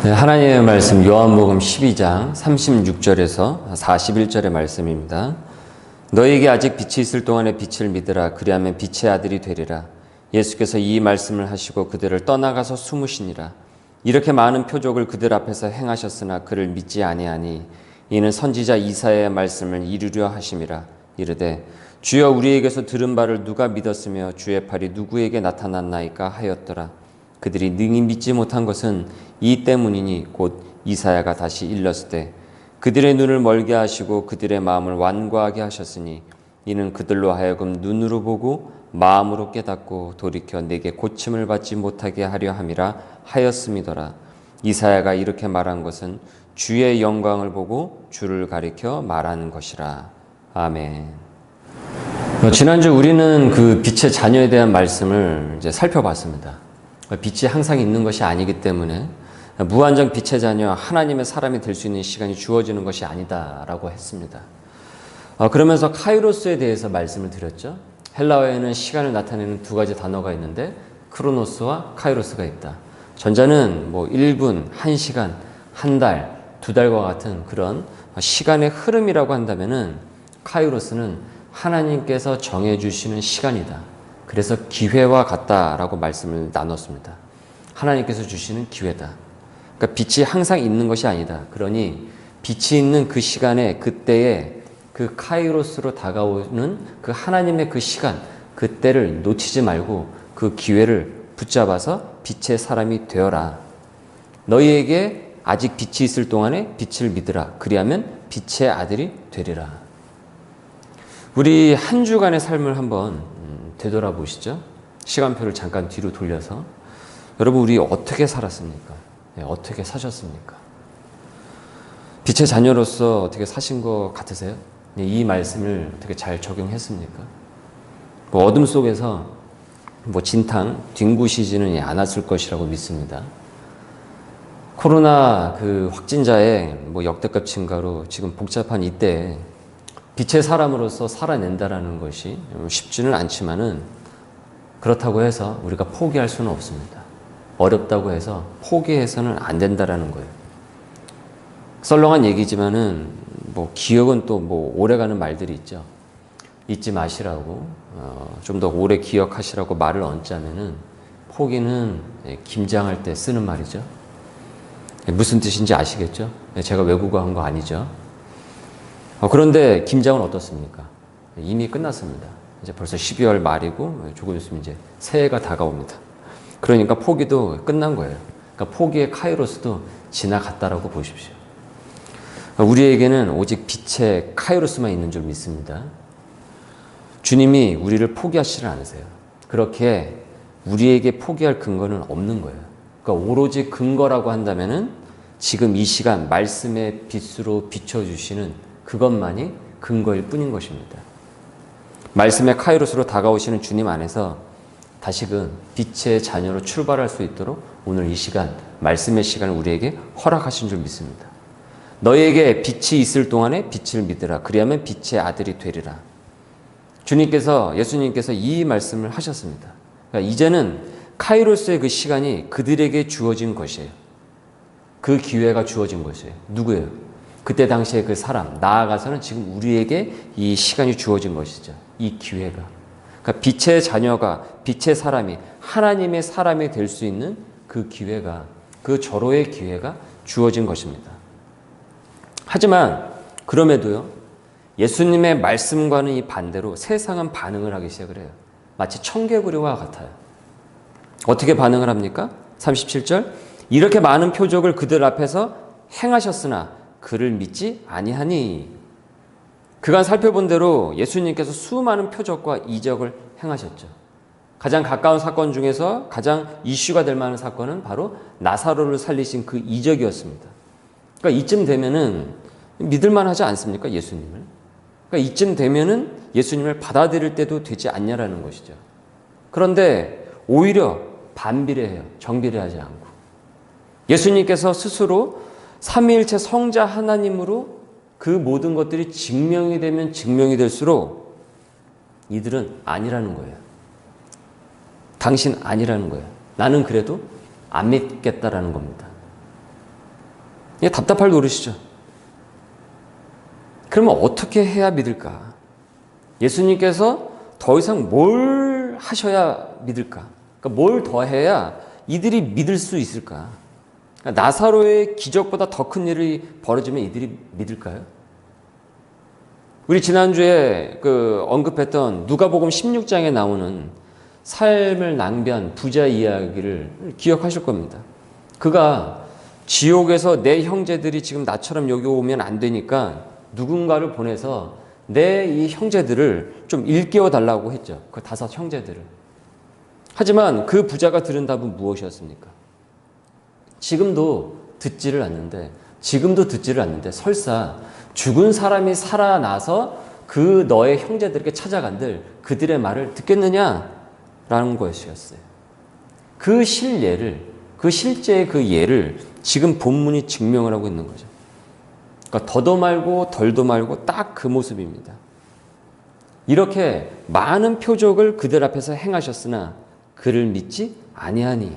네, 하나님의 말씀 요한복음 12장 36절에서 41절의 말씀입니다. 너희에게 아직 빛이 있을 동안에 빛을 믿으라. 그리하면 빛의 아들이 되리라. 예수께서 이 말씀을 하시고 그들을 떠나가서 숨으시니라. 이렇게 많은 표적을 그들 앞에서 행하셨으나 그를 믿지 아니하니 이는 선지자 이사야의 말씀을 이루려 하심이라. 이르되 주여 우리에게서 들은 바를 누가 믿었으며 주의 팔이 누구에게 나타났나이까 하였더라. 그들이 능히 믿지 못한 것은 이 때문이니 곧 이사야가 다시 일렀을 때 그들의 눈을 멀게 하시고 그들의 마음을 완고하게 하셨으니 이는 그들로 하여금 눈으로 보고 마음으로 깨닫고 돌이켜 내게 고침을 받지 못하게 하려 함이라 하였음이더라. 이사야가 이렇게 말한 것은 주의 영광을 보고 주를 가리켜 말하는 것이라. 아멘. 지난주 우리는 그 빛의 자녀에 대한 말씀을 이제 살펴봤습니다. 빛이 항상 있는 것이 아니기 때문에 무한정 빛의 자녀 하나님의 사람이 될 수 있는 시간이 주어지는 것이 아니다라고 했습니다. 그러면서 카이로스에 대해서 말씀을 드렸죠. 헬라어에는 시간을 나타내는 두 가지 단어가 있는데 크로노스와 카이로스가 있다. 전자는 1분, 1시간, 한 달, 두 달과 같은 그런 시간의 흐름이라고 한다면은 카이로스는 하나님께서 정해주시는 시간이다. 그래서 기회와 같다라고 말씀을 나눴습니다. 하나님께서 주시는 기회다. 그러니까 빛이 항상 있는 것이 아니다. 그러니 빛이 있는 그 시간에 그때에 그 카이로스로 다가오는 그 하나님의 그 시간, 그때를 놓치지 말고 그 기회를 붙잡아서 빛의 사람이 되어라. 너희에게 아직 빛이 있을 동안에 빛을 믿으라. 그리하면 빛의 아들이 되리라. 우리 한 주간의 삶을 한번 되돌아보시죠. 시간표를 잠깐 뒤로 돌려서 여러분 우리 어떻게 살았습니까? 어떻게 사셨습니까? 빛의 자녀로서 어떻게 사신 것 같으세요? 이 말씀을 어떻게 잘 적용했습니까? 어둠 속에서 진탕 뒹구시지는 않았을 것이라고 믿습니다. 코로나 그 확진자의 역대급 증가로 지금 복잡한 이때에 빛의 사람으로서 살아낸다라는 것이 쉽지는 않지만은 그렇다고 해서 우리가 포기할 수는 없습니다. 어렵다고 해서 포기해서는 안 된다라는 거예요. 썰렁한 얘기지만은 기억은 또 오래가는 말들이 있죠. 잊지 마시라고 좀 더 오래 기억하시라고 말을 얹자면은 포기는 김장할 때 쓰는 말이죠. 무슨 뜻인지 아시겠죠? 제가 외국어 한 거 아니죠. 그런데 김장은 어떻습니까? 이미 끝났습니다. 이제 벌써 12월 말이고 조금 있으면 이제 새해가 다가옵니다. 그러니까 포기도 끝난 거예요. 그러니까 포기의 카이로스도 지나갔다라고 보십시오. 우리에게는 오직 빛의 카이로스만 있는 줄 믿습니다. 주님이 우리를 포기하시지 않으세요. 그렇게 우리에게 포기할 근거는 없는 거예요. 그러니까 오로지 근거라고 한다면은 지금 이 시간 말씀의 빛으로 비춰주시는 그것만이 근거일 뿐인 것입니다. 말씀의 카이로스로 다가오시는 주님 안에서 다시금 빛의 자녀로 출발할 수 있도록 오늘 이 시간, 말씀의 시간을 우리에게 허락하신 줄 믿습니다. 너희에게 빛이 있을 동안에 빛을 믿으라. 그리하면 빛의 아들이 되리라. 예수님께서 이 말씀을 하셨습니다. 그러니까 이제는 카이로스의 그 시간이 그들에게 주어진 것이에요. 그 기회가 주어진 것이에요. 누구예요? 그때 당시에 그 사람, 나아가서는 지금 우리에게 이 시간이 주어진 것이죠. 이 기회가. 그러니까 빛의 자녀가, 빛의 사람이, 하나님의 사람이 될 수 있는 그 기회가, 그 절호의 기회가 주어진 것입니다. 하지만, 그럼에도요, 예수님의 말씀과는 이 반대로 세상은 반응을 하기 시작을 해요. 마치 청개구리와 같아요. 어떻게 반응을 합니까? 37절. 이렇게 많은 표적을 그들 앞에서 행하셨으나 그를 믿지 아니하니. 그간 살펴본 대로 예수님께서 수많은 표적과 이적을 행하셨죠. 가장 가까운 사건 중에서 가장 이슈가 될 만한 사건은 바로 나사로를 살리신 그 이적이었습니다. 그러니까 이쯤 되면은 믿을만 하지 않습니까? 예수님을. 그러니까 이쯤 되면은 예수님을 받아들일 때도 되지 않냐라는 것이죠. 그런데 오히려 반비례해요. 정비례하지 않고. 예수님께서 스스로 삼위일체 성자 하나님으로 그 모든 것들이 증명이 되면 증명이 될수록 이들은 아니라는 거예요. 당신 아니라는 거예요. 나는 그래도 안 믿겠다라는 겁니다. 이게 답답할 노릇이죠. 그러면 어떻게 해야 믿을까? 예수님께서 더 이상 뭘 하셔야 믿을까? 그러니까 뭘 더 해야 이들이 믿을 수 있을까? 그러니까 나사로의 기적보다 더 큰 일이 벌어지면 이들이 믿을까요? 우리 지난주에 언급했던 누가복음 16장에 나오는 삶을 낭비한 부자 이야기를 기억하실 겁니다. 그가 지옥에서 내 형제들이 지금 나처럼 여기 오면 안 되니까 누군가를 보내서 내 이 형제들을 좀 일깨워 달라고 했죠. 그 5 형제들을. 하지만 그 부자가 들은 답은 무엇이었습니까? 지금도 듣지를 않는데 설사 죽은 사람이 살아나서 그 너의 형제들에게 찾아간들 그들의 말을 듣겠느냐라는 것이었어요. 그 실제의 그 예를 지금 본문이 증명을 하고 있는 거죠. 그러니까 더도 말고 덜도 말고 딱 그 모습입니다. 이렇게 많은 표적을 그들 앞에서 행하셨으나 그를 믿지 아니하니.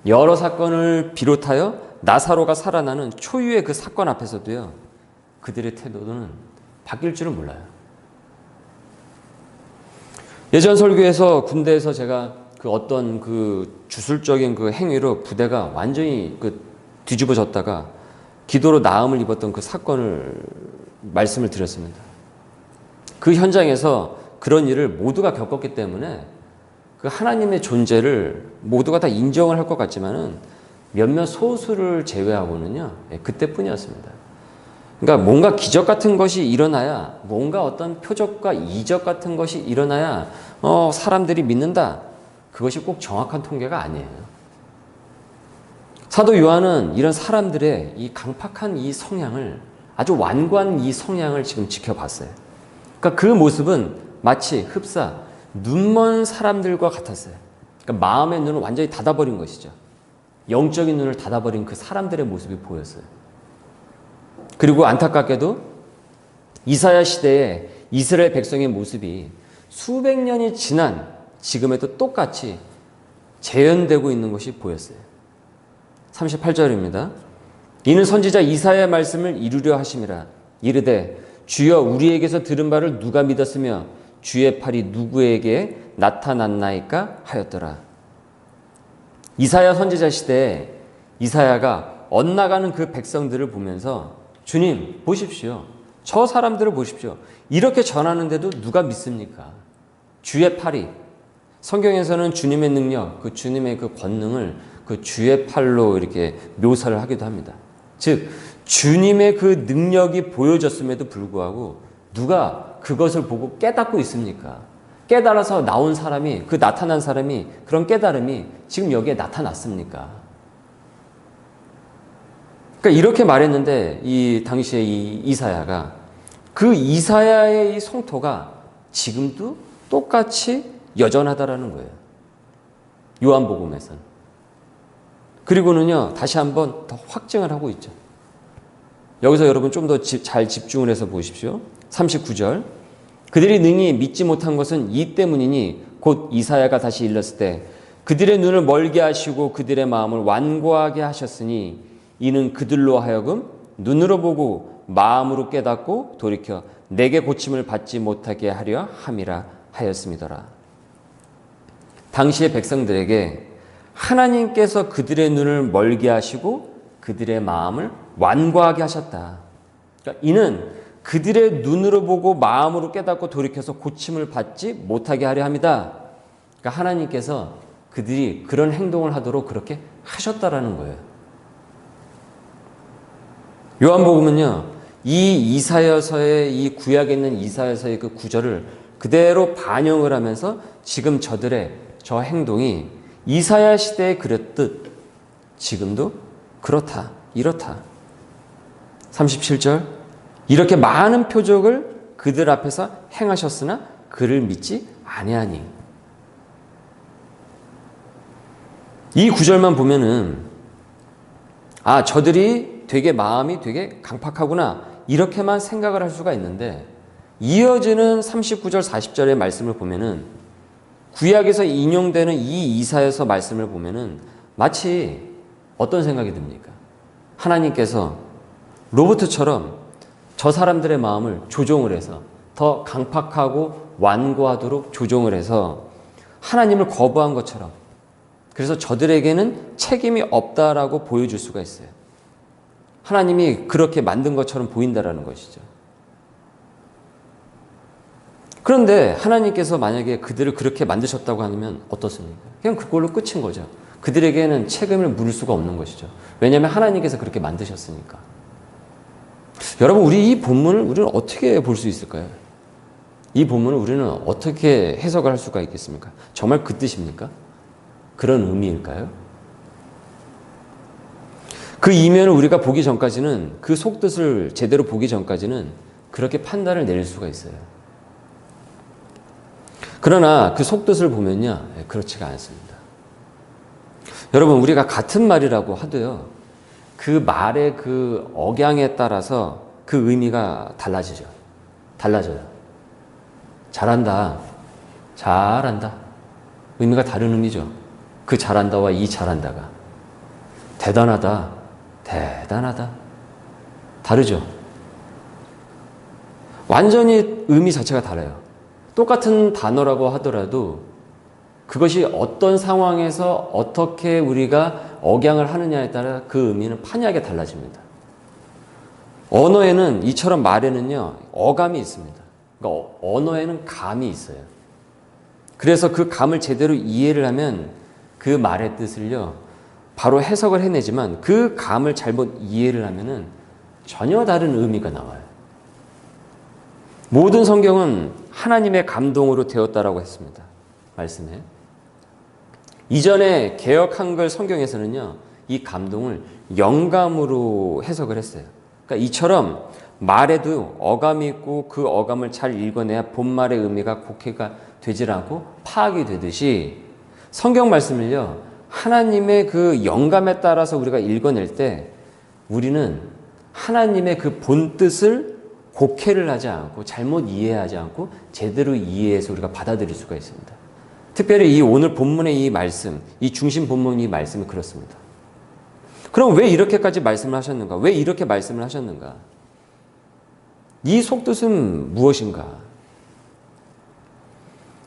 여러 사건을 비롯하여 나사로가 살아나는 초유의 그 사건 앞에서도요, 그들의 태도는 바뀔 줄은 몰라요. 예전 설교에서 군대에서 제가 어떤 주술적인 행위로 부대가 완전히 뒤집어졌다가 기도로 나음을 입었던 그 사건을 말씀을 드렸습니다. 그 현장에서 그런 일을 모두가 겪었기 때문에 그 하나님의 존재를 모두가 다 인정을 할 것 같지만은 몇몇 소수를 제외하고는요, 그때뿐이었습니다. 그러니까 뭔가 기적 같은 것이 일어나야, 뭔가 어떤 표적과 이적 같은 것이 일어나야 사람들이 믿는다. 그것이 꼭 정확한 통계가 아니에요. 사도 요한은 이런 사람들의 이 강팍한 이 성향을, 아주 완고한 이 성향을 지금 지켜봤어요. 그러니까 그 모습은 마치 흡사 눈먼 사람들과 같았어요. 그러니까 마음의 눈을 완전히 닫아버린 것이죠. 영적인 눈을 닫아버린 그 사람들의 모습이 보였어요. 그리고 안타깝게도 이사야 시대에 이스라엘 백성의 모습이 수백 년이 지난 지금에도 똑같이 재현되고 있는 것이 보였어요. 38절입니다. 이는 선지자 이사야의 말씀을 이루려 하심이라. 이르되 주여 우리에게서 들은 바를 누가 믿었으며 주의 팔이 누구에게 나타났나이까 하였더라. 이사야 선지자 시대에 이사야가 엇나가는 그 백성들을 보면서 주님 보십시오. 저 사람들을 보십시오. 이렇게 전하는데도 누가 믿습니까? 주의 팔이, 성경에서는 주님의 능력, 그 주님의 그 권능을 그 주의 팔로 이렇게 묘사를 하기도 합니다. 즉 주님의 그 능력이 보여졌음에도 불구하고 누가 그것을 보고 깨닫고 있습니까? 깨달아서 나온 사람이, 그 나타난 사람이, 그런 깨달음이 지금 여기에 나타났습니까? 그러니까 이렇게 말했는데 이 당시에 이 이사야가, 그 이사야의 이 성토가 지금도 똑같이 여전하다라는 거예요. 요한복음에서는. 그리고는요, 다시 한번 더 확증을 하고 있죠. 여기서 여러분 좀 더 잘 집중을 해서 보십시오. 39절. 그들이 능히 믿지 못한 것은 이 때문이니 곧 이사야가 다시 일렀을 때 그들의 눈을 멀게 하시고 그들의 마음을 완고하게 하셨으니 이는 그들로 하여금 눈으로 보고 마음으로 깨닫고 돌이켜 내게 고침을 받지 못하게 하려 함이라 하였음이더라. 당시의 백성들에게 하나님께서 그들의 눈을 멀게 하시고 그들의 마음을 완고하게 하셨다. 그러니까 이는 그들의 눈으로 보고 마음으로 깨닫고 돌이켜서 고침을 받지 못하게 하려 합니다. 그러니까 하나님께서 그들이 그런 행동을 하도록 그렇게 하셨다라는 거예요. 요한복음은요, 이 이사야서의, 이 구약에 있는 이사야서의 그 구절을 그대로 반영을 하면서 지금 저들의 저 행동이 이사야 시대에 그랬듯 지금도 그렇다, 이렇다. 37절. 이렇게 많은 표적을 그들 앞에서 행하셨으나 그를 믿지 아니하니. 이 구절만 보면은 저들이 되게 마음이 되게 강팍하구나 이렇게만 생각을 할 수가 있는데, 이어지는 39절 40절의 말씀을 보면은 구약에서 인용되는 이 이사야서 말씀을 보면은 마치 어떤 생각이 듭니까? 하나님께서 로봇처럼 저 사람들의 마음을 조종을 해서 더 강팍하고 완고하도록 조종을 해서 하나님을 거부한 것처럼, 그래서 저들에게는 책임이 없다라고 보여줄 수가 있어요. 하나님이 그렇게 만든 것처럼 보인다라는 것이죠. 그런데 하나님께서 만약에 그들을 그렇게 만드셨다고 하면 어떻습니까? 그냥 그걸로 끝인 거죠. 그들에게는 책임을 물을 수가 없는 것이죠. 왜냐하면 하나님께서 그렇게 만드셨으니까. 여러분, 우리 이 본문을 우리는 어떻게 볼 수 있을까요? 이 본문을 우리는 어떻게 해석을 할 수가 있겠습니까? 정말 그 뜻입니까? 그런 의미일까요? 그 이면을 우리가 보기 전까지는, 그 속뜻을 제대로 보기 전까지는 그렇게 판단을 내릴 수가 있어요. 그러나 그 속뜻을 보면요, 그렇지가 않습니다. 여러분, 우리가 같은 말이라고 하도요, 그 말의 그 억양에 따라서 그 의미가 달라져요. 잘한다, 잘한다. 의미가 다른 의미죠. 그 잘한다와 이 잘한다가. 대단하다, 대단하다. 다르죠. 완전히 의미 자체가 달라요. 똑같은 단어라고 하더라도 그것이 어떤 상황에서 어떻게 우리가 억양을 하느냐에 따라 그 의미는 판이하게 달라집니다. 언어에는, 이처럼 말에는요, 어감이 있습니다. 그러니까 언어에는 감이 있어요. 그래서 그 감을 제대로 이해를 하면 그 말의 뜻을요, 바로 해석을 해내지만 그 감을 잘못 이해를 하면은 전혀 다른 의미가 나와요. 모든 성경은 하나님의 감동으로 되었다라고 했습니다. 말씀에. 이전에 개역 한글 성경에서는요, 이 감동을 영감으로 해석을 했어요. 그러니까 이처럼 말에도 어감이 있고 그 어감을 잘 읽어내야 본말의 의미가 곡해가 되질 않고 파악이 되듯이 성경 말씀을요, 하나님의 그 영감에 따라서 우리가 읽어낼 때 우리는 하나님의 그 본뜻을 곡해를 하지 않고 잘못 이해하지 않고 제대로 이해해서 우리가 받아들일 수가 있습니다. 특별히 이 오늘 본문의 이 말씀, 이 중심 본문의 이 말씀이 그렇습니다. 그럼 왜 이렇게까지 말씀을 하셨는가? 왜 이렇게 말씀을 하셨는가? 이 속뜻은 무엇인가?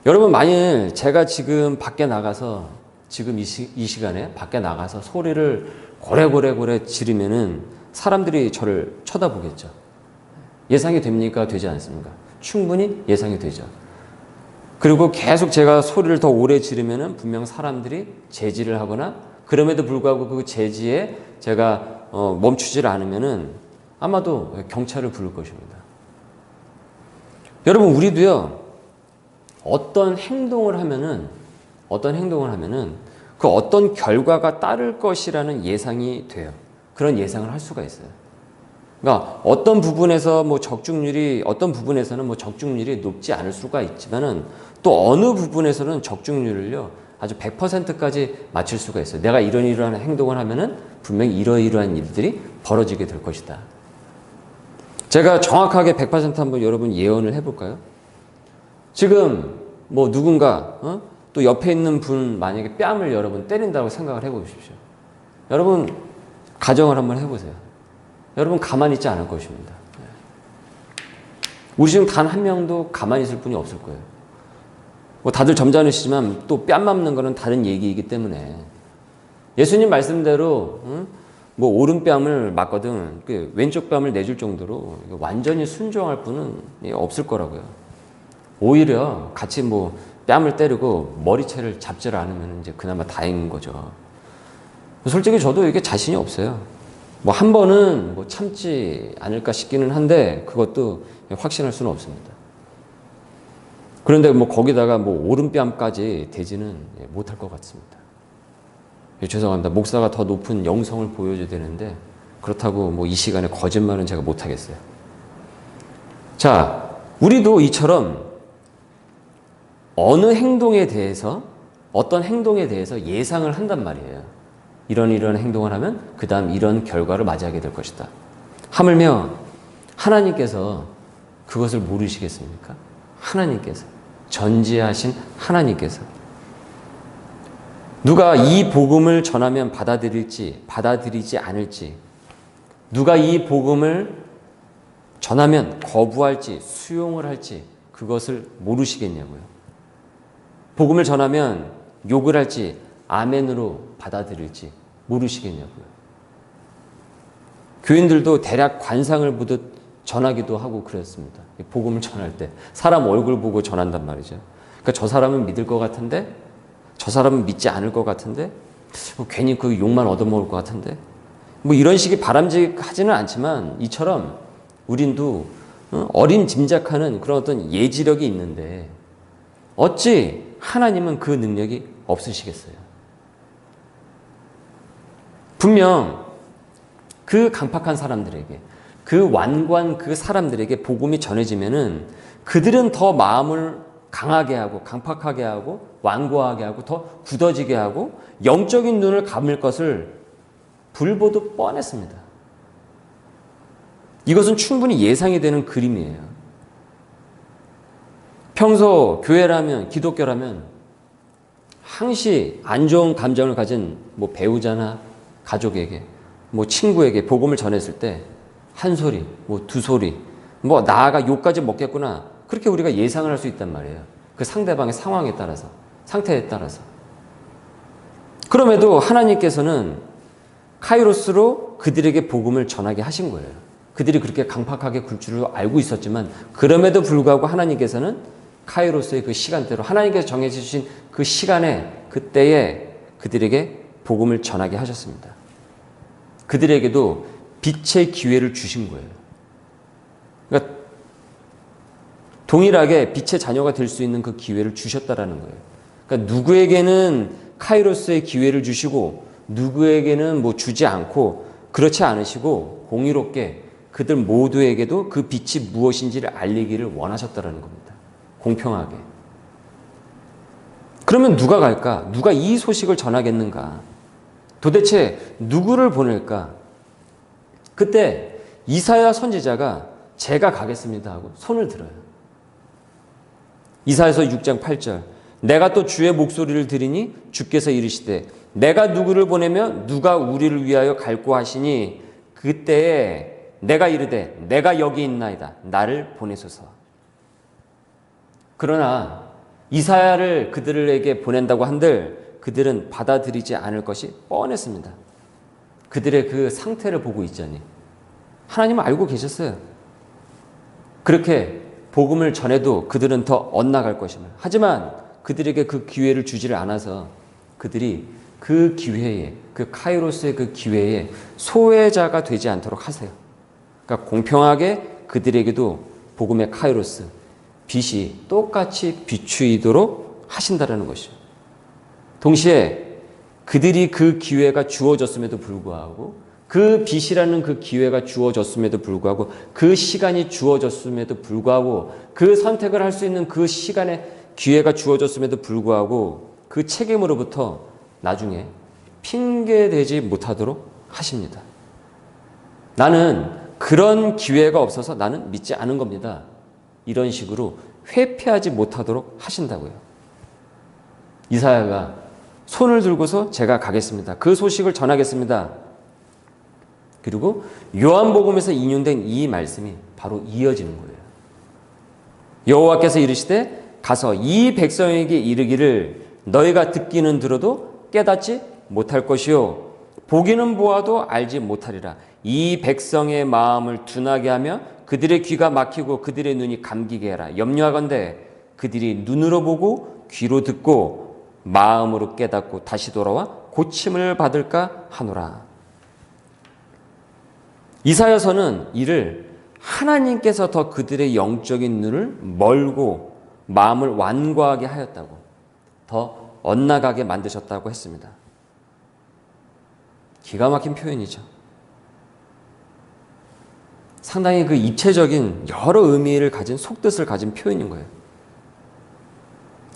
여러분, 만일 제가 지금 밖에 나가서, 지금 이 시간에 밖에 나가서 소리를 고래고래 지르면은 사람들이 저를 쳐다보겠죠. 예상이 됩니까? 되지 않습니까? 충분히 예상이 되죠. 그리고 계속 제가 소리를 더 오래 지르면은 분명 사람들이 제지를 하거나, 그럼에도 불구하고 그 제지에 제가 멈추질 않으면은 아마도 경찰을 부를 것입니다. 여러분, 우리도요, 어떤 행동을 하면은 그 어떤 결과가 따를 것이라는 예상이 돼요. 그런 예상을 할 수가 있어요. 그러니까 어떤 부분에서는 적중률이 높지 않을 수가 있지만은 또 어느 부분에서는 적중률을요, 아주 100%까지 맞출 수가 있어요. 내가 이러한 행동을 하면은 분명히 이러이러한 일들이 벌어지게 될 것이다. 제가 정확하게 100% 한번 여러분 예언을 해볼까요? 지금 뭐 누군가 또 옆에 있는 분 만약에 뺨을 여러분 때린다고 생각을 해보십시오. 여러분 가정을 한번 해보세요. 여러분 가만히 있지 않을 것입니다. 우리 중 단 한 명도 가만히 있을 분이 없을 거예요. 뭐 다들 점잖으시지만 또 뺨 맞는 거는 다른 얘기이기 때문에 예수님 말씀대로 뭐 오른뺨을 맞거든 그 왼쪽 뺨을 내줄 정도로 완전히 순종할 분은 없을 거라고요. 오히려 같이 뭐 뺨을 때리고 머리채를 잡지를 않으면 이제 그나마 다행인 거죠. 솔직히 저도 이게 자신이 없어요. 뭐 한 번은 뭐 참지 않을까 싶기는 한데 그것도 확신할 수는 없습니다. 그런데 뭐 거기다가 뭐 오른뺨까지 대지는 못할 것 같습니다. 죄송합니다. 목사가 더 높은 영성을 보여줘야 되는데 그렇다고 뭐 이 시간에 거짓말은 제가 못하겠어요. 자, 우리도 이처럼 어떤 행동에 대해서 예상을 한단 말이에요. 이런 행동을 하면 그 다음 이런 결과를 맞이하게 될 것이다. 하물며 하나님께서 그것을 모르시겠습니까? 하나님께서, 전지하신 하나님께서 누가 이 복음을 전하면 받아들이지 않을지 누가 이 복음을 전하면 거부할지 수용을 할지 그것을 모르시겠냐고요. 복음을 전하면 욕을 할지 아멘으로 받아들일지 모르시겠냐고요. 교인들도 대략 관상을 보듯 전하기도 하고 그랬습니다. 복음을 전할 때 사람 얼굴 보고 전한단 말이죠. 그러니까 저 사람은 믿을 것 같은데 저 사람은 믿지 않을 것 같은데 괜히 그 욕만 얻어먹을 것 같은데 뭐 이런 식이 바람직하지는 않지만 이처럼 우린도 어린 짐작하는 그런 어떤 예지력이 있는데 어찌 하나님은 그 능력이 없으시겠어요? 분명 그 강팍한 사람들에게 그 완고한 그 사람들에게 복음이 전해지면은 그들은 더 마음을 강하게 하고 강팍하게 하고 완고하게 하고 더 굳어지게 하고 영적인 눈을 감을 것을 불보듯 뻔했습니다. 이것은 충분히 예상이 되는 그림이에요. 평소 교회라면 기독교라면 항시 안 좋은 감정을 가진 뭐 배우자나 가족에게 뭐 친구에게 복음을 전했을 때 한 소리, 뭐 두 소리, 뭐 나아가 욕까지 먹겠구나 그렇게 우리가 예상을 할 수 있단 말이에요. 그 상대방의 상황에 따라서 상태에 따라서. 그럼에도 하나님께서는 카이로스로 그들에게 복음을 전하게 하신 거예요. 그들이 그렇게 강팍하게 굴 줄을 알고 있었지만 그럼에도 불구하고 하나님께서는 카이로스의 그 시간대로 하나님께서 정해져 주신 그 시간에 그때에 그들에게 복음을 전하게 하셨습니다. 그들에게도 빛의 기회를 주신 거예요. 그러니까 동일하게 빛의 자녀가 될 수 있는 그 기회를 주셨다라는 거예요. 그러니까 누구에게는 카이로스의 기회를 주시고 누구에게는 뭐 주지 않고 그렇지 않으시고 공의롭게 그들 모두에게도 그 빛이 무엇인지를 알리기를 원하셨다라는 겁니다. 공평하게. 그러면 누가 갈까? 누가 이 소식을 전하겠는가? 도대체 누구를 보낼까? 그때 이사야 선지자가 제가 가겠습니다 하고 손을 들어요. 이사야서 6장 8절 내가 또 주의 목소리를 들으니 주께서 이르시되 내가 누구를 보내며 누가 우리를 위하여 갈고 하시니 그때에 내가 이르되 내가 여기 있나이다 나를 보내소서. 그러나 이사야를 그들에게 보낸다고 한들 그들은 받아들이지 않을 것이 뻔했습니다. 그들의 그 상태를 보고 있자니 하나님은 알고 계셨어요. 그렇게 복음을 전해도 그들은 더 엇나갈 것임을. 하지만 그들에게 그 기회를 주지를 않아서 그들이 그 기회에 그 카이로스의 그 기회에 소외자가 되지 않도록 하세요. 그러니까 공평하게 그들에게도 복음의 카이로스 빛이 똑같이 비추이도록 하신다라는 것이죠. 동시에 그들이 그 기회가 주어졌음에도 불구하고 그 빛이라는 그 기회가 주어졌음에도 불구하고 그 시간이 주어졌음에도 불구하고 그 선택을 할 수 있는 그 시간에 기회가 주어졌음에도 불구하고 그 책임으로부터 나중에 핑계대지 못하도록 하십니다. 나는 그런 기회가 없어서 나는 믿지 않은 겁니다. 이런 식으로 회피하지 못하도록 하신다고요. 이사야가 손을 들고서 제가 가겠습니다. 그 소식을 전하겠습니다. 그리고 요한복음에서 인용된 이 말씀이 바로 이어지는 거예요. 여호와께서 이르시되 가서 이 백성에게 이르기를 너희가 듣기는 들어도 깨닫지 못할 것이요 보기는 보아도 알지 못하리라. 이 백성의 마음을 둔하게 하며 그들의 귀가 막히고 그들의 눈이 감기게 하라. 염려하건대 그들이 눈으로 보고 귀로 듣고 마음으로 깨닫고 다시 돌아와 고침을 받을까 하노라. 이사야서는 이를 하나님께서 더 그들의 영적인 눈을 멀고 마음을 완고하게 하였다고, 더 엇나가게 만드셨다고 했습니다. 기가 막힌 표현이죠. 상당히 그 입체적인 여러 의미를 가진 속뜻을 가진 표현인 거예요.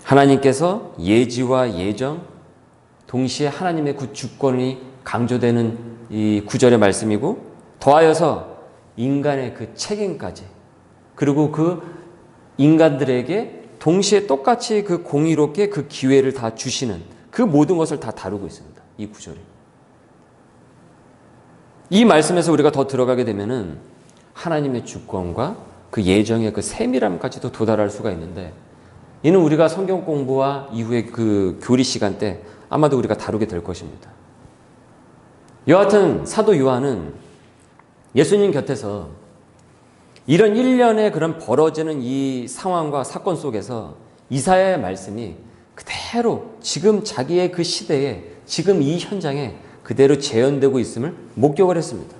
하나님께서 예지와 예정, 동시에 하나님의 그 주권이 강조되는 이 구절의 말씀이고, 더하여서 인간의 그 책임까지, 그리고 그 인간들에게 동시에 똑같이 그 공의롭게 그 기회를 다 주시는 그 모든 것을 다 다루고 있습니다. 이 구절이. 이 말씀에서 우리가 더 들어가게 되면은 하나님의 주권과 그 예정의 그 세밀함까지도 도달할 수가 있는데, 이는 우리가 성경 공부와 이후에 그 교리 시간 때 아마도 우리가 다루게 될 것입니다. 여하튼 사도 요한은 예수님 곁에서 이런 일련의 그런 벌어지는 이 상황과 사건 속에서 이사야의 말씀이 그대로 지금 자기의 그 시대에, 지금 이 현장에 그대로 재현되고 있음을 목격을 했습니다.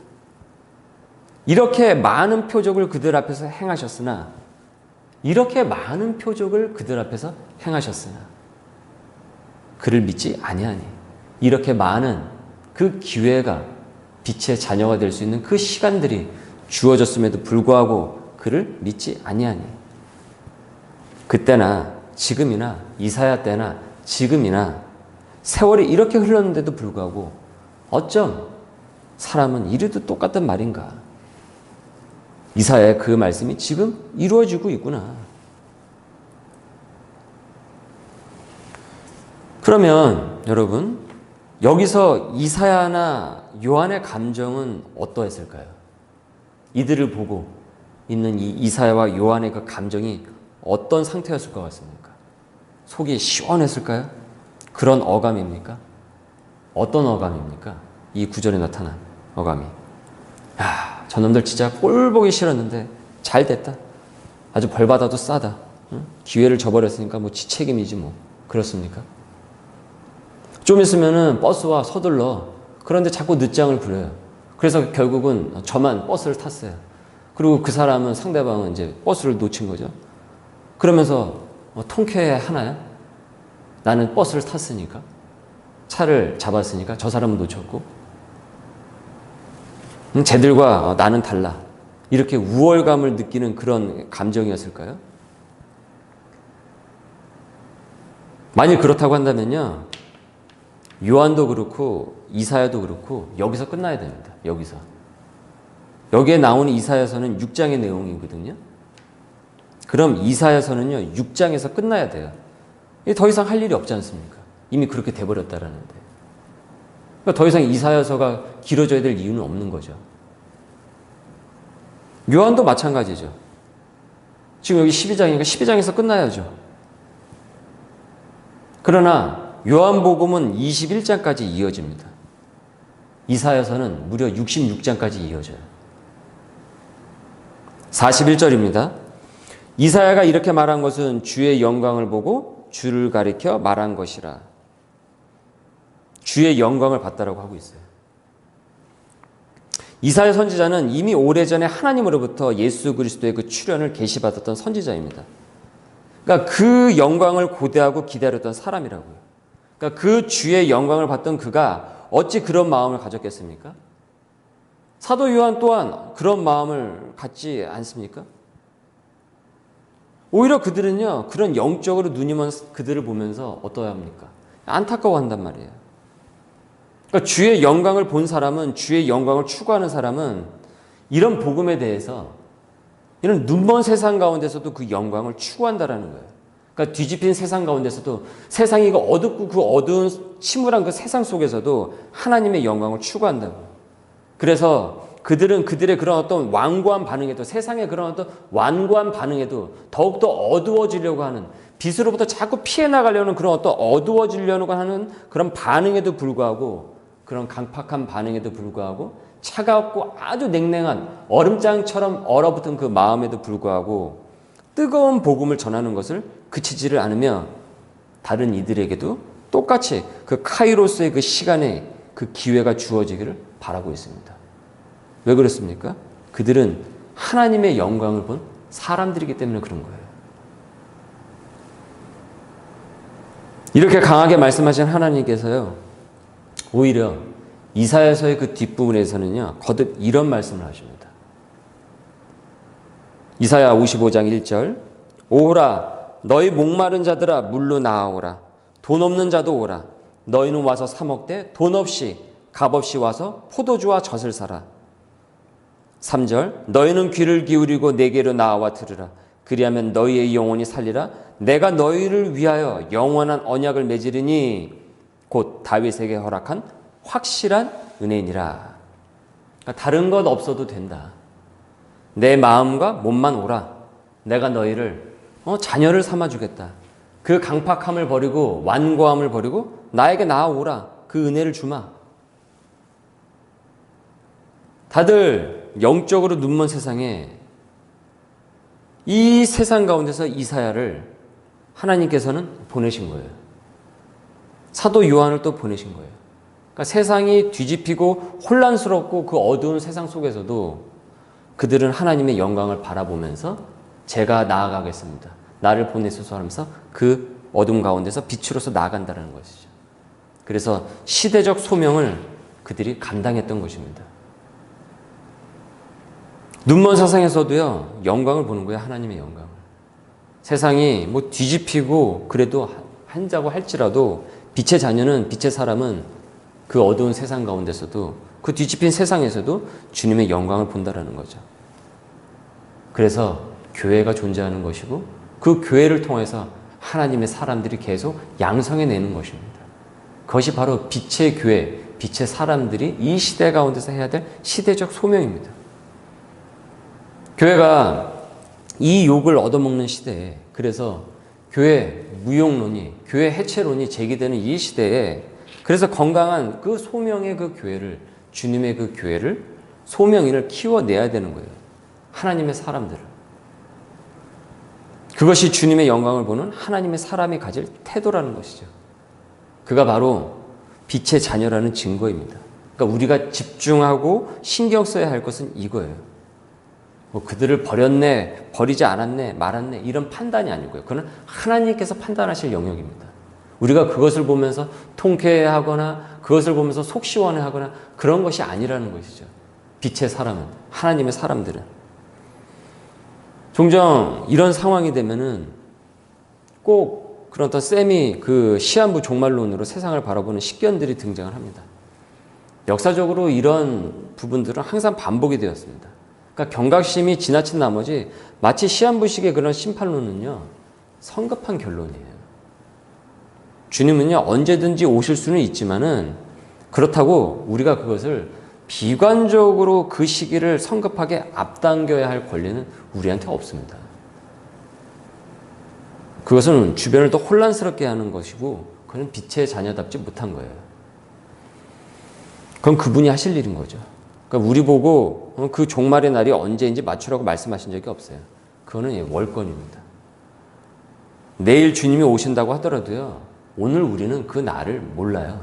이렇게 많은 표적을 그들 앞에서 행하셨으나, 이렇게 많은 표적을 그들 앞에서 행하셨으나 그를 믿지 아니하니, 이렇게 많은 그 기회가 빛의 자녀가 될 수 있는 그 시간들이 주어졌음에도 불구하고 그를 믿지 아니하니, 그때나 지금이나 이사야 때나 지금이나 세월이 이렇게 흘렀는데도 불구하고 어쩜 사람은 이래도 똑같은 말인가? 이사야의 그 말씀이 지금 이루어지고 있구나. 그러면 여러분, 여기서 이사야나 요한의 감정은 어떠했을까요? 이들을 보고 있는 이 이사야와 요한의 그 감정이 어떤 상태였을 것 같습니까? 속이 시원했을까요? 그런 어감입니까? 어떤 어감입니까? 이 구절에 나타난 어감이. 야, 저놈들 진짜 꼴 보기 싫었는데 잘 됐다. 아주 벌 받아도 싸다. 응? 기회를 저버렸으니까 뭐 지 책임이지 뭐. 그렇습니까? 좀 있으면은 버스와 서둘러. 그런데 자꾸 늦장을 부려요. 그래서 결국은 저만 버스를 탔어요. 그리고 그 사람은, 상대방은 이제 버스를 놓친 거죠. 그러면서 통쾌하나요? 나는 버스를 탔으니까, 차를 잡았으니까 저 사람은 놓쳤고, 쟤들과 나는 달라. 이렇게 우월감을 느끼는 그런 감정이었을까요? 만일 그렇다고 한다면요, 요한도 그렇고 이사야도 그렇고 여기서 끝나야 됩니다. 여기에 나오는 이사야서는 6장의 내용이거든요. 그럼 이사야서는요 6장에서 끝나야 돼요. 더 이상 할 일이 없지 않습니까? 이미 그렇게 돼버렸다라는데. 그러니까 더 이상 이사야서가 길어져야 될 이유는 없는 거죠. 요한도 마찬가지죠. 지금 여기 12장이니까 12장에서 끝나야죠. 그러나 요한복음은 21장까지 이어집니다. 이사야서는 무려 66장까지 이어져요. 41절입니다. 이사야가 이렇게 말한 것은 주의 영광을 보고 주를 가리켜 말한 것이라. 주의 영광을 봤다라고 하고 있어요. 이사야 선지자는 이미 오래전에 하나님으로부터 예수 그리스도의 그 출현을 계시받았던 선지자입니다. 그러니까 그 영광을 고대하고 기다렸던 사람이라고요. 그러니까 그 주의 영광을 봤던 그가 어찌 그런 마음을 가졌겠습니까? 사도 요한 또한 그런 마음을 갖지 않습니까? 오히려 그들은요, 그런 영적으로 눈이 먼 그들을 보면서 어떠해야 합니까? 안타까워한단 말이에요. 그러니까 주의 영광을 본 사람은, 주의 영광을 추구하는 사람은 이런 복음에 대해서, 이런 눈먼 세상 가운데서도 그 영광을 추구한다라는 거예요. 그러니까 뒤집힌 세상 가운데서도, 세상이 어둡고 그 어두운 침울한 그 세상 속에서도 하나님의 영광을 추구한다고. 그래서 그들은 그들의 그런 어떤 완고한 반응에도, 세상의 그런 어떤 완고한 반응에도 더욱더 어두워지려고 하는, 빛으로부터 자꾸 피해 나가려는 그런 어떤 어두워지려고 하는 그런 반응에도 불구하고, 그런 강팍한 반응에도 불구하고, 차갑고 아주 냉랭한 얼음장처럼 얼어붙은 그 마음에도 불구하고 뜨거운 복음을 전하는 것을 그치지를 않으며 다른 이들에게도 똑같이 그 카이로스의 그 시간에 그 기회가 주어지기를 바라고 있습니다. 왜 그렇습니까? 그들은 하나님의 영광을 본 사람들이기 때문에 그런 거예요. 이렇게 강하게 말씀하신 하나님께서요, 오히려 이사야서의 그 뒷부분에서는요, 거듭 이런 말씀을 하십니다. 이사야 55장 1절, 오라 너희 목마른 자들아 물로 나아오라. 돈 없는 자도 오라. 너희는 와서 사 먹되 돈 없이 값없이 와서 포도주와 젖을 사라. 3절, 너희는 귀를 기울이고 내게로 나와 들으라. 그리하면 너희의 영혼이 살리라. 내가 너희를 위하여 영원한 언약을 맺으리니 곧 다윗에게 허락한 확실한 은혜니라. 다른 것 없어도 된다. 내 마음과 몸만 오라. 내가 너희를 자녀를 삼아주겠다. 그 강팍함을 버리고 완고함을 버리고 나에게 나아오라. 그 은혜를 주마. 다들 영적으로 눈먼 세상에 이 세상 가운데서 이사야를 하나님께서는 보내신 거예요. 사도 요한을 또 보내신 거예요. 그러니까 세상이 뒤집히고 혼란스럽고 그 어두운 세상 속에서도 그들은 하나님의 영광을 바라보면서 제가 나아가겠습니다. 나를 보내소서 하면서 그 어둠 가운데서 빛으로서 나아간다는 것이죠. 그래서 시대적 소명을 그들이 감당했던 것입니다. 눈먼 세상에서도요, 영광을 보는 거예요. 하나님의 영광을. 세상이 뭐 뒤집히고 그래도 한다고 할지라도 빛의 자녀는, 빛의 사람은 그 어두운 세상 가운데서도, 그 뒤집힌 세상에서도 주님의 영광을 본다라는 거죠. 그래서 교회가 존재하는 것이고 그 교회를 통해서 하나님의 사람들이 계속 양성해내는 것입니다. 그것이 바로 빛의 교회, 빛의 사람들이 이 시대 가운데서 해야 될 시대적 소명입니다. 교회가 이 욕을 얻어먹는 시대에, 그래서 교회 무용론이, 교회 해체론이 제기되는 이 시대에, 그래서 건강한 그 소명의 그 교회를, 주님의 그 교회를, 소명인을 키워내야 되는 거예요. 하나님의 사람들을. 그것이 주님의 영광을 보는 하나님의 사람이 가질 태도라는 것이죠. 그가 바로 빛의 자녀라는 증거입니다. 그러니까 우리가 집중하고 신경 써야 할 것은 이거예요. 뭐 그들을 버렸네, 버리지 않았네, 말았네, 이런 판단이 아니고요. 그건 하나님께서 판단하실 영역입니다. 우리가 그것을 보면서 통쾌해하거나 그것을 보면서 속 시원해하거나 그런 것이 아니라는 것이죠. 빛의 사람은, 하나님의 사람들은. 종종 이런 상황이 되면은 꼭 그런 어떤 세미 그 시한부 종말론으로 세상을 바라보는 식견들이 등장을 합니다. 역사적으로 이런 부분들은 항상 반복이 되었습니다. 그러니까 경각심이 지나친 나머지 마치 시한부식의 그런 심판론은요, 성급한 결론이에요. 주님은요, 언제든지 오실 수는 있지만은 그렇다고 우리가 그것을 비관적으로 그 시기를 성급하게 앞당겨야 할 권리는 우리한테 없습니다. 그것은 주변을 더 혼란스럽게 하는 것이고, 그건 빛의 자녀답지 못한 거예요. 그건 그분이 하실 일인 거죠. 그러니까 우리 보고 그 종말의 날이 언제인지 맞추라고 말씀하신 적이 없어요. 그거는 월권입니다. 내일 주님이 오신다고 하더라도요, 오늘 우리는 그 날을 몰라요.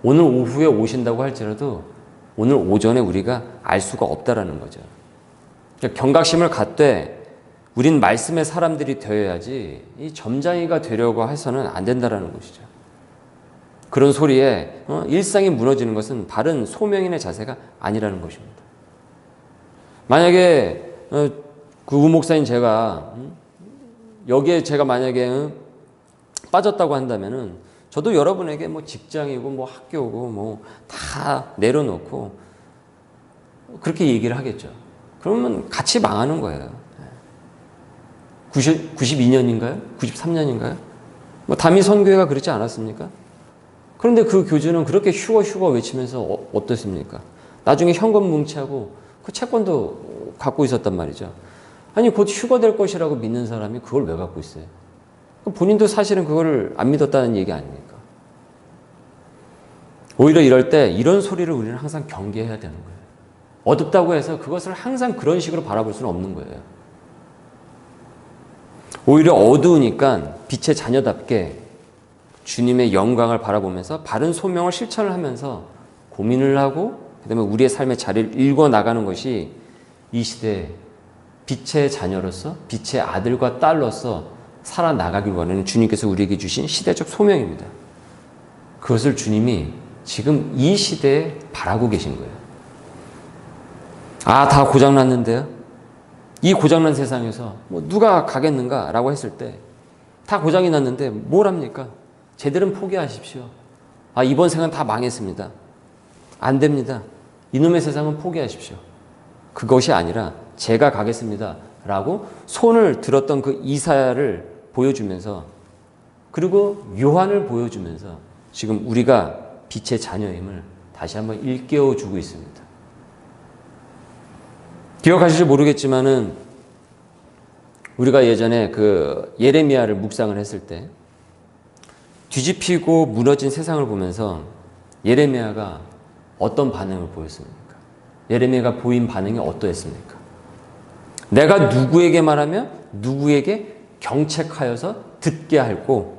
오늘 오후에 오신다고 할지라도 오늘 오전에 우리가 알 수가 없다라는 거죠. 그러니까 경각심을 갖되 우린 말씀의 사람들이 되어야지 이 점장이가 되려고 해서는 안 된다라는 것이죠. 그런 소리에 일상이 무너지는 것은 바른 소명인의 자세가 아니라는 것입니다. 만약에 그 우목사인 제가 여기에 제가 만약에 빠졌다고 한다면은 저도 여러분에게 뭐 직장이고 뭐 학교고 뭐 다 내려놓고 그렇게 얘기를 하겠죠. 그러면 같이 망하는 거예요. 92년인가요? 93년인가요? 뭐 다미 선교회가 그렇지 않았습니까? 그런데 그 교주는 그렇게 휴거 외치면서 어떻습니까? 나중에 현금 뭉치하고 그 채권도 갖고 있었단 말이죠. 아니 곧 휴거될 것이라고 믿는 사람이 그걸 왜 갖고 있어요? 본인도 사실은 그걸 안 믿었다는 얘기 아닙니까? 오히려 이럴 때 이런 소리를 우리는 항상 경계해야 되는 거예요. 어둡다고 해서 그것을 항상 그런 식으로 바라볼 수는 없는 거예요. 오히려 어두우니까 빛의 자녀답게 주님의 영광을 바라보면서 바른 소명을 실천을 하면서 고민을 하고 그다음에 우리의 삶의 자리를 읽어 나가는 것이 이 시대에 빛의 자녀로서 빛의 아들과 딸로서 살아나가길 원하는 주님께서 우리에게 주신 시대적 소명입니다. 그것을 주님이 지금 이 시대에 바라고 계신 거예요. 아, 다 고장났는데요? 이 고장난 세상에서 뭐 누가 가겠는가라고 했을 때 다 고장이 났는데 뭘 합니까? 쟤들은 포기하십시오. 아, 이번 생은 다 망했습니다. 안 됩니다. 이놈의 세상은 포기하십시오. 그것이 아니라 제가 가겠습니다. 라고 손을 들었던 그 이사야를 보여주면서 그리고 요한을 보여주면서 지금 우리가 빛의 자녀임을 다시 한번 일깨워주고 있습니다. 기억하실지 모르겠지만은 우리가 예전에 그 예레미야를 묵상을 했을 때 뒤집히고 무너진 세상을 보면서 예레미야가 어떤 반응을 보였습니까? 예레미야가 보인 반응이 어떠했습니까? 내가 누구에게 말하면 누구에게 경책하여서 듣게 할고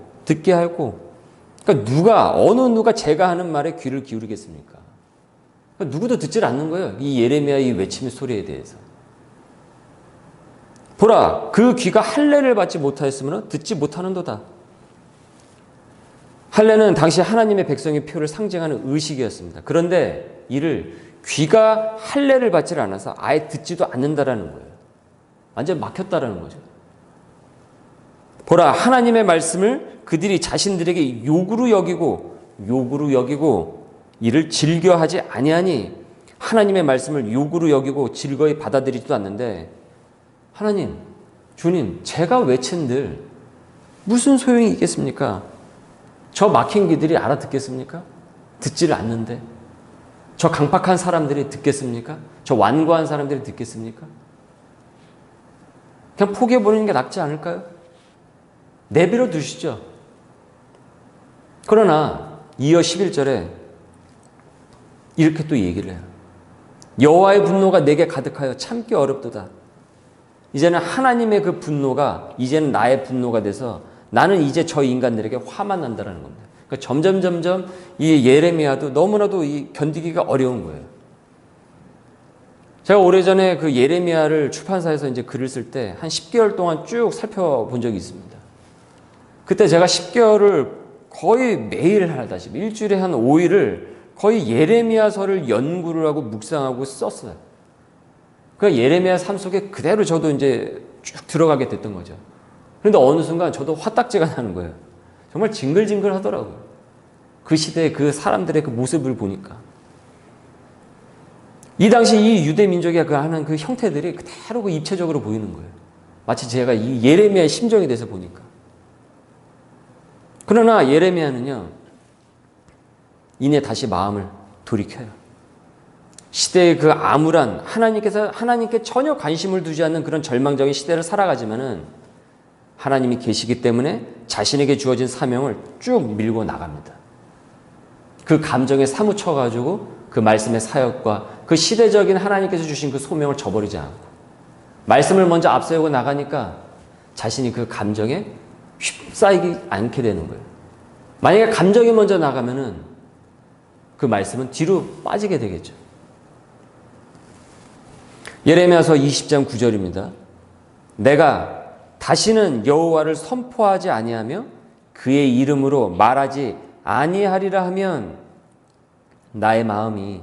그러니까 누가 제가 하는 말에 귀를 기울이겠습니까? 그러니까 누구도 듣질 않는 거예요. 이 예레미야의 이 외침의 소리에 대해서. 보라, 그 귀가 할례를 받지 못하였으므로 듣지 못하는도다. 할례는 당시 하나님의 백성의 표를 상징하는 의식이었습니다. 그런데 이를 귀가 할례를 받지 않아서 아예 듣지도 않는다라는 거예요. 완전 막혔다라는 거죠. 보라, 하나님의 말씀을 그들이 자신들에게 욕으로 여기고 이를 즐겨하지 아니하니 하나님의 말씀을 욕으로 여기고 즐거이 받아들이지도 않는데 하나님, 주님, 제가 외친들 무슨 소용이 있겠습니까? 저 막힌 귀들이 알아듣겠습니까? 듣지를 않는데. 저 강팍한 사람들이 듣겠습니까? 저 완고한 사람들이 듣겠습니까? 그냥 포기해버리는 게 낫지 않을까요? 내버려 두시죠. 그러나 이어 11절에 이렇게 또 얘기를 해요. 여호와의 분노가 내게 가득하여 참기 어렵도다. 이제는 하나님의 그 분노가 이제는 나의 분노가 돼서 나는 이제 저 인간들에게 화만 난다는 겁니다. 그러니까 점점 이 예레미야도 너무나도 견디기가 어려운 거예요. 제가 오래전에 그 예레미야를 출판사에서 이제 글을 쓸 때 한 10개월 동안 쭉 살펴본 적이 있습니다. 그때 제가 10개월을 거의 매일 하다시피 일주일에 한 5일을 거의 예레미야서를 연구를 하고 묵상하고 썼어요. 그 예레미야 삶 속에 그대로 저도 이제 쭉 들어가게 됐던 거죠. 그런데 어느 순간 저도 화딱지가 나는 거예요. 정말 징글징글 하더라고요. 그 시대의 그 사람들의 그 모습을 보니까. 이 당시 이 유대 민족이 하는 그 형태들이 그대로 그 입체적으로 보이는 거예요. 마치 제가 이 예레미야의 심정이 돼서 보니까. 그러나 예레미야는요, 이내 다시 마음을 돌이켜요. 시대의 그 암울한 하나님께 전혀 관심을 두지 않는 그런 절망적인 시대를 살아가지만은 하나님이 계시기 때문에 자신에게 주어진 사명을 쭉 밀고 나갑니다. 그 감정에 사무쳐가지고 그 말씀의 사역과 그 시대적인 하나님께서 주신 그 소명을 저버리지 않고 말씀을 먼저 앞세우고 나가니까 자신이 그 감정에 휩싸이지 않게 되는 거예요. 만약에 감정이 먼저 나가면은 그 말씀은 뒤로 빠지게 되겠죠. 예레미야서 20장 9절입니다. 내가 다시는 여호와를 선포하지 아니하며 그의 이름으로 말하지 아니하리라 하면 나의 마음이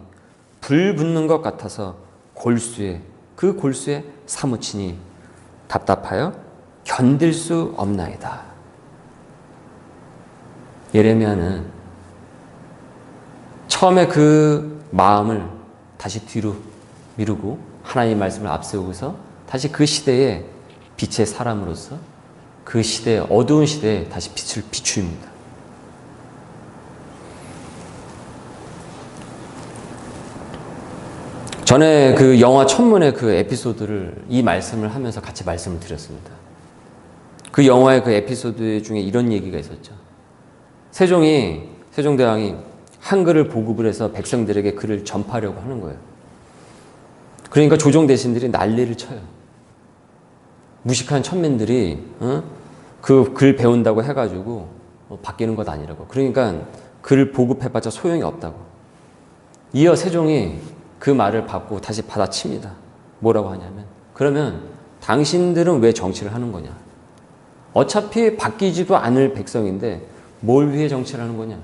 불 붙는 것 같아서 골수에 사무치니 답답하여 견딜 수 없나이다. 예레미야는 처음에 그 마음을 다시 뒤로 미루고 하나님의 말씀을 앞세우고서 다시 그 시대의 빛의 사람으로서 그 시대의 어두운 시대에 다시 빛을 비추입니다. 전에 그 영화 천문의 그 에피소드를 이 말씀을 하면서 같이 말씀을 드렸습니다. 그 영화의 그 에피소드 중에 이런 얘기가 있었죠. 세종대왕이 한글을 보급을 해서 백성들에게 글을 전파하려고 하는 거예요. 그러니까 조정 대신들이 난리를 쳐요. 무식한 천민들이 그 글 배운다고 해가지고 바뀌는 것 아니라고. 그러니까 글 보급해봤자 소용이 없다고. 이어 세종이 그 말을 받고 다시 받아칩니다. 뭐라고 하냐면, 그러면 당신들은 왜 정치를 하는 거냐? 어차피 바뀌지도 않을 백성인데 뭘 위해 정치를 하는 거냐?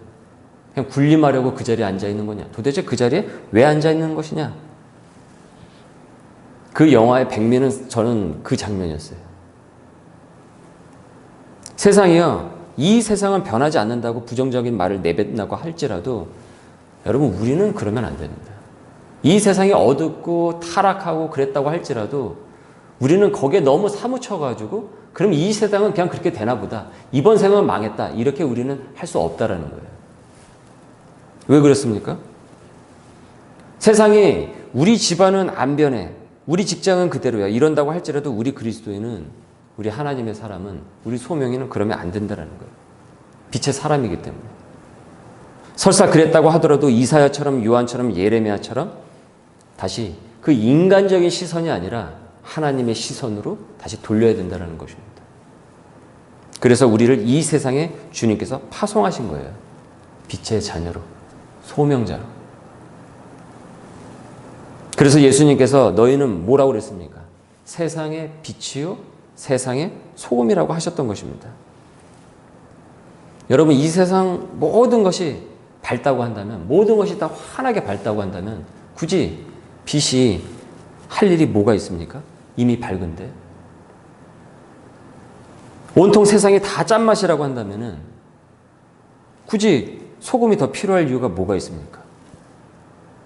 그냥 군림하려고 그 자리에 앉아 있는 거냐? 도대체 그 자리에 왜 앉아 있는 것이냐? 그 영화의 백미는 저는 그 장면이었어요. 이 세상은 변하지 않는다고 부정적인 말을 내뱉는다고 할지라도 여러분, 우리는 그러면 안 됩니다. 이 세상이 어둡고 타락하고 그랬다고 할지라도 우리는 거기에 너무 사무쳐가지고 그럼 이 세상은 그냥 그렇게 되나 보다. 이번 생은 망했다. 이렇게 우리는 할 수 없다라는 거예요. 왜 그렇습니까? 세상이 우리 집안은 안 변해. 우리 직장은 그대로야. 이런다고 할지라도 우리 그리스도인은, 우리 하나님의 사람은, 우리 소명이는 그러면 안 된다는 거예요. 빛의 사람이기 때문에. 설사 그랬다고 하더라도 이사야처럼 요한처럼 예레미야처럼 다시 그 인간적인 시선이 아니라 하나님의 시선으로 다시 돌려야 된다는 것입니다. 그래서 우리를 이 세상에 주님께서 파송하신 거예요. 빛의 자녀로, 소명자로. 그래서 예수님께서 너희는 뭐라고 그랬습니까? 세상의 빛이요 세상의 소금이라고 하셨던 것입니다. 여러분, 이 세상 모든 것이 밝다고 한다면, 모든 것이 다 환하게 밝다고 한다면 굳이 빛이 할 일이 뭐가 있습니까? 이미 밝은데. 온통 세상이 다 짠맛이라고 한다면 굳이 소금이 더 필요할 이유가 뭐가 있습니까?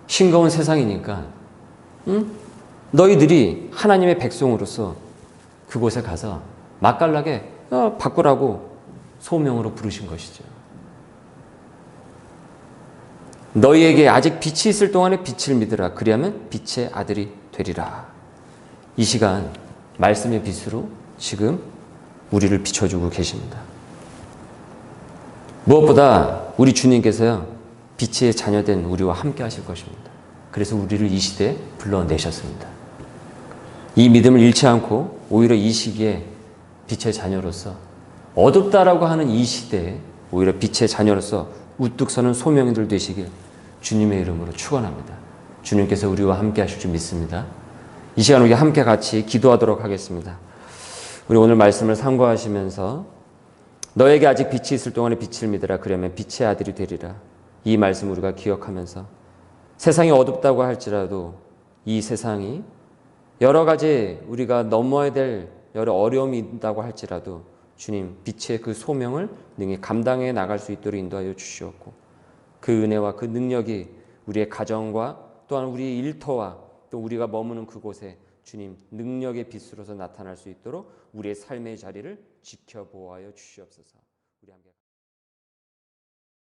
싱거운 세상이니까 너희들이 하나님의 백성으로서 그곳에 가서 맛깔나게 바꾸라고 소명으로 부르신 것이죠. 너희에게 아직 빛이 있을 동안에 빛을 믿으라. 그리하면 빛의 아들이 되리라. 이 시간 말씀의 빛으로 지금 우리를 비춰주고 계십니다. 무엇보다 우리 주님께서요, 빛의 자녀된 우리와 함께 하실 것입니다. 그래서 우리를 이 시대에 불러내셨습니다. 이 믿음을 잃지 않고 오히려 이 시기에 빛의 자녀로서, 어둡다라고 하는 이 시대에 오히려 빛의 자녀로서 우뚝 서는 소명들 되시길 주님의 이름으로 축원합니다. 주님께서 우리와 함께 하실 줄 믿습니다. 이 시간 우리 함께 같이 기도하도록 하겠습니다. 우리 오늘 말씀을 상고하시면서 너에게 아직 빛이 있을 동안에 빛을 믿으라. 그러면 빛의 아들이 되리라. 이 말씀 우리가 기억하면서 세상이 어둡다고 할지라도 이 세상이 여러 가지 우리가 넘어야 될 여러 어려움이 있다고 할지라도 주님 빛의 그 소명을 능히 감당해 나갈 수 있도록 인도하여 주시옵고, 그 은혜와 그 능력이 우리의 가정과 또한 우리의 일터와 또 우리가 머무는 그곳에 주님 능력의 빛으로서 나타날 수 있도록 우리의 삶의 자리를 지켜보아여 주시옵소서.